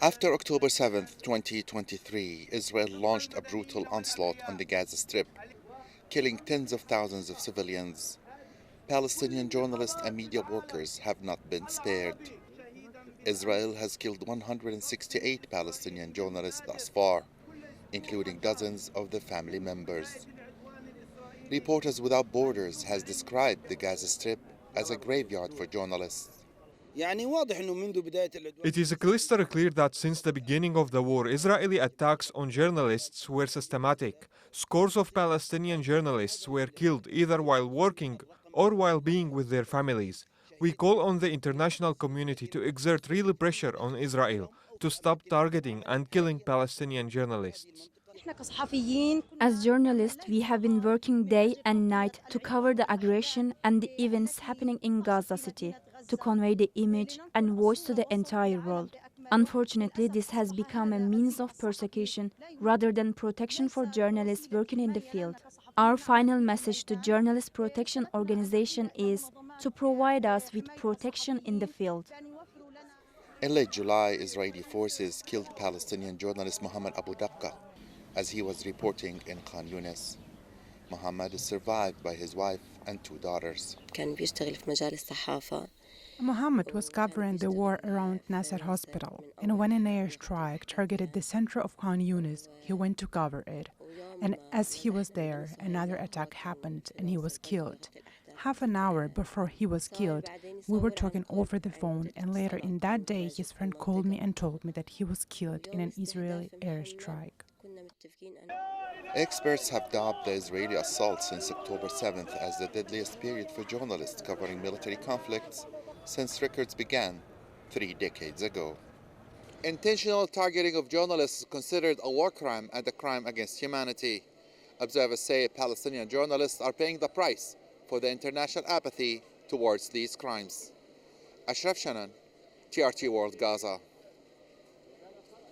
After October 7th, 2023, Israel launched a brutal onslaught on the Gaza Strip, killing tens of thousands of civilians. Palestinian journalists and media workers have not been spared. Israel has killed 168 Palestinian journalists thus far, including dozens of their family members. Reporters Without Borders has described the Gaza Strip as a graveyard for journalists. It is crystal clear that since the beginning of the war, Israeli attacks on journalists were systematic. Scores of Palestinian journalists were killed either while working or while being with their families. We call on the international community to exert real pressure on Israel to stop targeting and killing Palestinian journalists. As journalists, we have been working day and night to cover the aggression and the events happening in Gaza City, to convey the image and voice to the entire world. Unfortunately, this has become a means of persecution rather than protection for journalists working in the field. Our final message to Journalist Protection Organization is to provide us with protection in the field. In late July, Israeli forces killed Palestinian journalist Mohammed Abu Daqqa as he was reporting in Khan Yunis. Mohammed is survived by his wife and two daughters. Mohammed was covering the war around Nasser Hospital, and when an airstrike targeted the center of Khan Yunis, he went to cover it. And as he was there, another attack happened and he was killed. Half an hour before he was killed, we were talking over the phone, and later in that day, his friend called me and told me that he was killed in an Israeli airstrike. Experts have dubbed the Israeli assault since October 7th as the deadliest period for journalists covering military conflicts since records began 3 decades ago. Intentional targeting of journalists is considered a war crime and a crime against humanity. Observers say Palestinian journalists are paying the price for the international apathy towards these crimes. Ashraf Shanan, TRT World, Gaza.